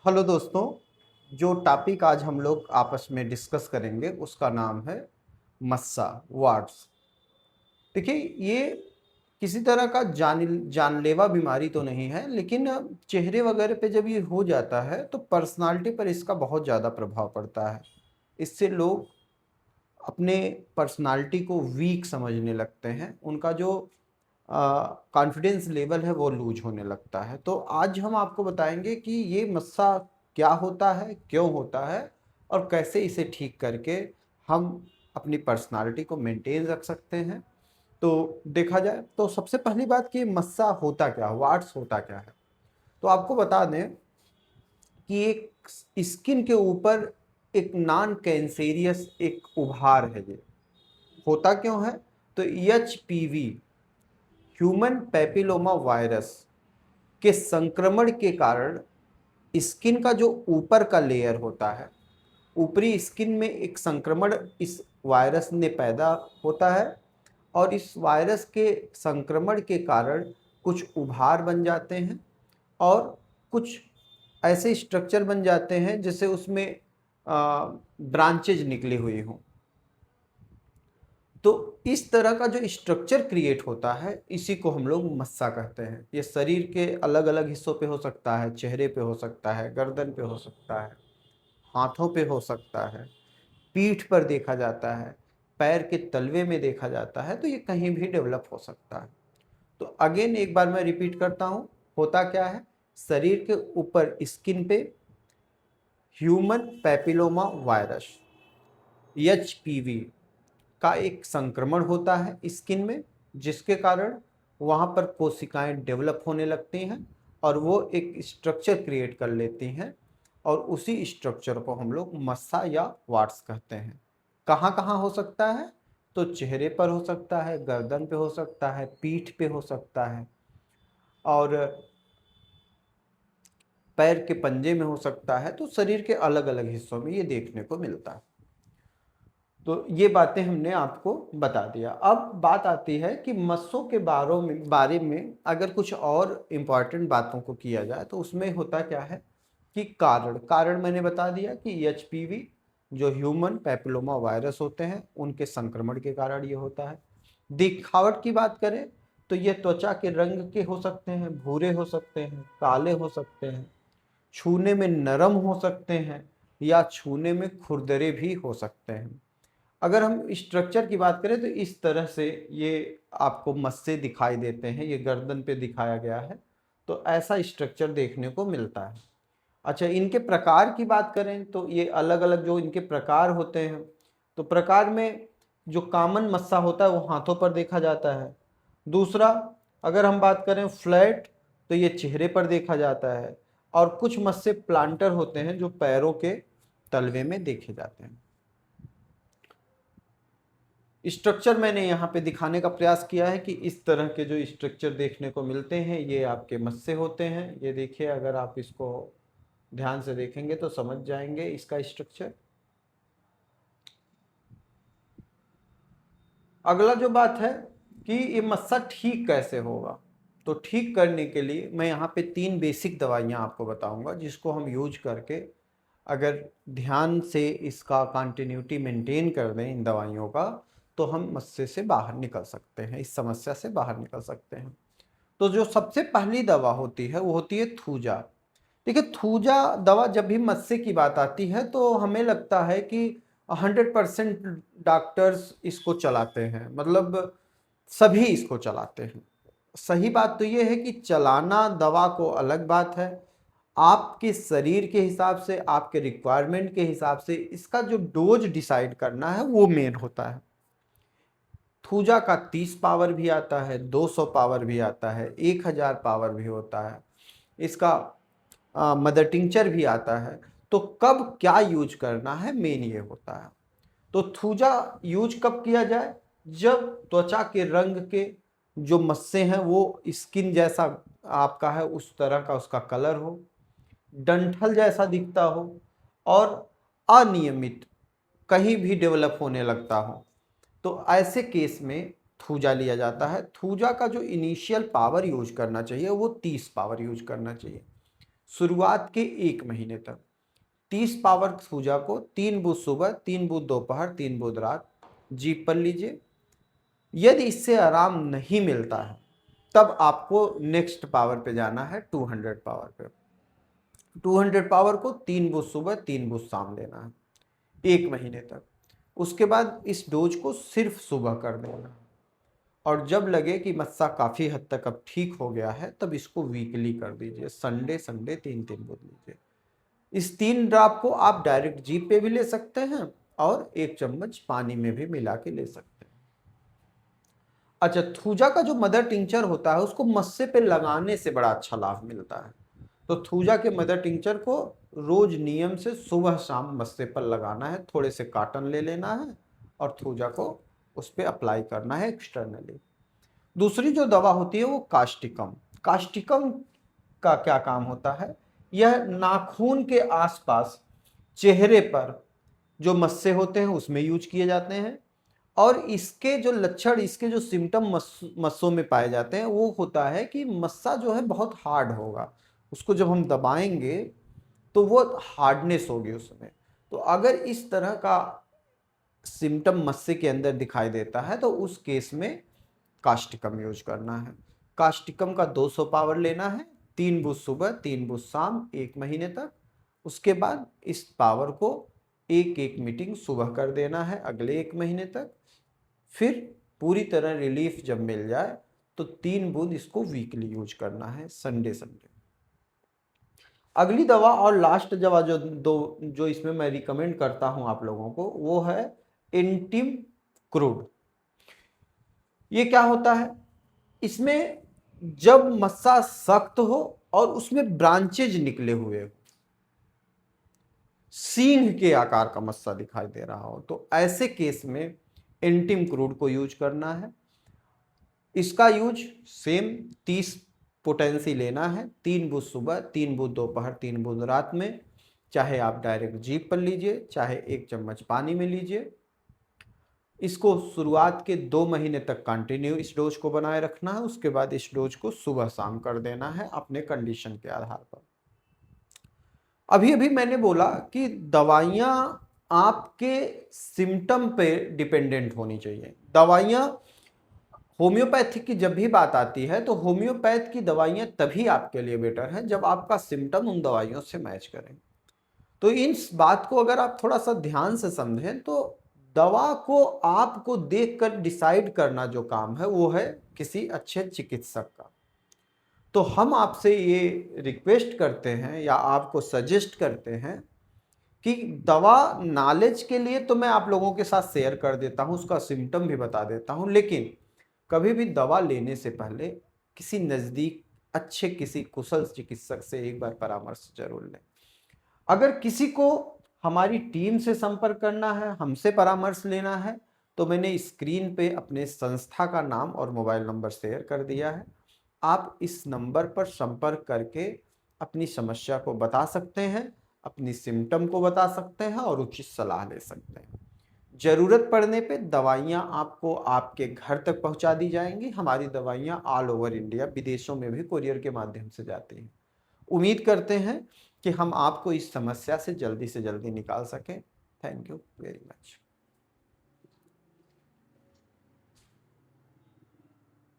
Hello दोस्तों। जो topic आज हम लोग आपस में डिस्कस करेंगे उसका नाम है मस्सा वार्ड्स। देखिए, ये किसी तरह का जानलेवा बीमारी तो नहीं है, लेकिन चेहरे वगैरह पे जब ये हो जाता है तो पर्सनालिटी पर इसका बहुत ज़्यादा प्रभाव पड़ता है। इससे लोग अपने पर्सनालिटी को वीक समझने लगते हैं, उनका जो कॉन्फिडेंस लेवल है वो लूज होने लगता है। तो आज हम आपको बताएंगे कि ये मस्सा क्या होता है, क्यों होता है और कैसे इसे ठीक करके हम अपनी पर्सनालिटी को मेंटेन रख सकते हैं। तो देखा जाए तो सबसे पहली बात कि मस्सा होता क्या है, वाट्स होता क्या है। तो आपको बता दें कि एक स्किन के ऊपर एक नॉन कैंसेरियस एक उभार है। ये होता क्यों है? तो एचपीवी, ह्यूमन पैपिलोमा वायरस के संक्रमण के कारण स्किन का जो ऊपर का लेयर होता है, ऊपरी स्किन में एक संक्रमण इस वायरस ने पैदा होता है और इस वायरस के संक्रमण के कारण कुछ उभार बन जाते हैं और कुछ ऐसे स्ट्रक्चर बन जाते हैं जैसे उसमें ब्रांचेज निकली हुई हों। तो इस तरह का जो स्ट्रक्चर क्रिएट होता है इसी को हम लोग मस्सा कहते हैं। ये शरीर के अलग अलग हिस्सों पे हो सकता है, चेहरे पे हो सकता है, गर्दन पे हो सकता है, हाथों पे हो सकता है, पीठ पर देखा जाता है, पैर के तलवे में देखा जाता है। तो ये कहीं भी डेवलप हो सकता है। तो अगेन एक बार मैं रिपीट करता हूँ, होता क्या है? शरीर के ऊपर स्किन पे ह्यूमन पैपिलोमा वायरस एचपीवी का एक संक्रमण होता है स्किन में, जिसके कारण वहाँ पर कोशिकाएं डेवलप होने लगती हैं और वो एक स्ट्रक्चर क्रिएट कर लेती हैं और उसी स्ट्रक्चर को हम लोग मस्सा या वाट्स कहते हैं। कहाँ कहाँ हो सकता है? तो चेहरे पर हो सकता है, गर्दन पे हो सकता है, पीठ पे हो सकता है और पैर के पंजे में हो सकता है। तो शरीर के अलग अलग हिस्सों में ये देखने को मिलता है। तो ये बातें हमने आपको बता दिया। अब बात आती है कि मस्सों के बारे में अगर कुछ और इम्पॉर्टेंट बातों को किया जाए तो उसमें होता क्या है कि कारण कारण मैंने बता दिया कि एचपीवी जो ह्यूमन पैपिलोमा वायरस होते हैं उनके संक्रमण के कारण ये होता है। दिखावट की बात करें तो ये त्वचा के रंग के हो सकते हैं, भूरे हो सकते हैं, काले हो सकते हैं, छूने में नरम हो सकते हैं या छूने में खुरदरे भी हो सकते हैं। अगर हम स्ट्रक्चर की बात करें तो इस तरह से ये आपको मस्से दिखाई देते हैं। ये गर्दन पे दिखाया गया है, तो ऐसा स्ट्रक्चर देखने को मिलता है। अच्छा, इनके प्रकार की बात करें तो ये अलग अलग जो इनके प्रकार होते हैं, तो प्रकार में जो कॉमन मस्सा होता है वो हाथों पर देखा जाता है। दूसरा, अगर हम बात करें फ्लैट, तो ये चेहरे पर देखा जाता है और कुछ मस्से प्लांटर होते हैं जो पैरों के तलवे में देखे जाते हैं। स्ट्रक्चर मैंने यहाँ पे दिखाने का प्रयास किया है कि इस तरह के जो स्ट्रक्चर देखने को मिलते हैं ये आपके मस्से होते हैं। ये देखिए, अगर आप इसको ध्यान से देखेंगे तो समझ जाएंगे इसका स्ट्रक्चर। अगला जो बात है कि ये मस्सा ठीक कैसे होगा, तो ठीक करने के लिए मैं यहाँ पे 3 बेसिक दवाइयाँ आपको बताऊंगा जिसको हम यूज करके अगर ध्यान से इसका कंटिन्यूटी मेंटेन कर दें इन दवाइयों का, तो हम मस्से से बाहर निकल सकते हैं, इस समस्या से बाहर निकल सकते हैं। तो जो सबसे पहली दवा होती है वो होती है थूजा। देखिए, थूजा दवा जब भी मस्से की बात आती है तो हमें लगता है कि 100% डॉक्टर्स इसको चलाते हैं, मतलब सभी इसको चलाते हैं। सही बात तो ये है कि चलाना दवा को अलग बात है, आपके शरीर के हिसाब से, आपके रिक्वायरमेंट के हिसाब से इसका जो डोज डिसाइड करना है वो मेन होता है। थूजा का 30 पावर भी आता है, 200 पावर भी आता है, 1000 पावर भी होता है, इसका मदर टिंचर भी आता है। तो कब क्या यूज करना है मेन ये होता है। तो थूजा यूज कब किया जाए? जब त्वचा के रंग के जो मस्से हैं वो स्किन जैसा आपका है उस तरह का उसका कलर हो, डंठल जैसा दिखता हो और अनियमित कहीं भी डेवलप होने लगता हो, तो ऐसे केस में थूजा लिया जाता है। थूजा का जो इनिशियल पावर यूज करना चाहिए वो 30 पावर यूज करना चाहिए। शुरुआत के 1 महीने तक 30 पावर थूजा को 3 बूथ सुबह, 3 बूथ दोपहर, 3 बूथ रात जीप पर लीजिए। यदि इससे आराम नहीं मिलता है तब आपको नेक्स्ट पावर पे जाना है 200 पावर पे। 200 पावर को 3 बूथ सुबह, 3 बूथ शाम लेना है 1 महीने तक। उसके बाद इस डोज को सिर्फ सुबह कर देना, और जब लगे कि मस्सा काफ़ी हद तक अब ठीक हो गया है तब इसको वीकली कर दीजिए, संडे संडे 3-3 बूथ लीजिए। इस 3 ड्रॉप को आप डायरेक्ट जीभ पे भी ले सकते हैं और 1 चम्मच पानी में भी मिला के ले सकते हैं। अच्छा, थूजा का जो मदर टिंचर होता है उसको मस्से पे लगाने से बड़ा अच्छा लाभ मिलता है। तो थूजा के मदर टिंचर को रोज नियम से सुबह शाम मस्से पर लगाना है, थोड़े से कॉटन ले लेना है और थूजा को उस पर अप्लाई करना है एक्सटर्नली। दूसरी जो दवा होती है वो कास्टिकम। कास्टिकम का क्या काम होता है, यह नाखून के आसपास चेहरे पर जो मस्से होते हैं उसमें यूज किए जाते हैं, और इसके जो लक्षण, इसके जो सिम्टम मस्सों में पाए जाते हैं वो होता है कि मस्सा जो है बहुत हार्ड होगा, उसको जब हम दबाएंगे तो वो हार्डनेस होगी उसमें। तो अगर इस तरह का सिम्टम मस्से के अंदर दिखाई देता है तो उस केस में कास्टिकम यूज करना है। कास्टिकम का 200 पावर लेना है, 3 बूथ सुबह, 3 बूथ शाम 1 महीने तक। उसके बाद इस पावर को एक एक मीटिंग सुबह कर देना है अगले 1 महीने तक। फिर पूरी तरह रिलीफ जब मिल जाए तो 3 बूंद इसको वीकली यूज करना है, संडे संडे। अगली दवा और लास्ट दवा जो इसमें मैं रिकमेंड करता हूं आप लोगों को वो है एंटिम क्रूड। ये क्या होता है, इसमें जब मस्सा सख्त हो और उसमें ब्रांचेज निकले हुए हो, सींग के आकार का मस्सा दिखाई दे रहा हो, तो ऐसे केस में एंटिम क्रूड को यूज करना है। इसका यूज सेम 30 पोटेंसी लेना है, 3 बूंद सुबह, 3 बूंद दोपहर, 3 बूंद रात में। चाहे आप डायरेक्ट जीभ पर लीजिए, चाहे 1 चम्मच पानी में लीजिए। इसको शुरुआत के 2 महीने तक कंटिन्यू इस डोज को बनाए रखना है। उसके बाद इस डोज को सुबह शाम कर देना है अपने कंडीशन के आधार पर। अभी अभी मैंने बोला कि दवाइयाँ आपके सिम्टम पे डिपेंडेंट होनी चाहिए। दवाइयाँ होम्योपैथिक की जब भी बात आती है तो होम्योपैथ की दवाइयाँ तभी आपके लिए बेटर है जब आपका सिम्टम उन दवाइयों से मैच करें। तो इस बात को अगर आप थोड़ा सा ध्यान से समझें तो दवा को आपको देखकर डिसाइड करना जो काम है वो है किसी अच्छे चिकित्सक का। तो हम आपसे ये रिक्वेस्ट करते हैं या आपको सजेस्ट करते हैं कि दवा नॉलेज के लिए तो मैं आप लोगों के साथ शेयर कर देता हूँ, उसका सिम्टम भी बता देता हूँ, लेकिन कभी भी दवा लेने से पहले किसी नज़दीक अच्छे किसी कुशल चिकित्सक से एक बार परामर्श जरूर लें। अगर किसी को हमारी टीम से संपर्क करना है, हमसे परामर्श लेना है, तो मैंने स्क्रीन पे अपने संस्था का नाम और मोबाइल नंबर शेयर कर दिया है। आप इस नंबर पर संपर्क करके अपनी समस्या को बता सकते हैं, अपनी सिम्टम को बता सकते हैं और उचित सलाह ले सकते हैं। ज़रूरत पड़ने पे दवाइयाँ आपको आपके घर तक पहुंचा दी जाएंगी। हमारी दवाइयाँ ऑल ओवर इंडिया, विदेशों में भी कुरियर के माध्यम से जाती हैं। उम्मीद करते हैं कि हम आपको इस समस्या से जल्दी निकाल सकें। Thank you very much.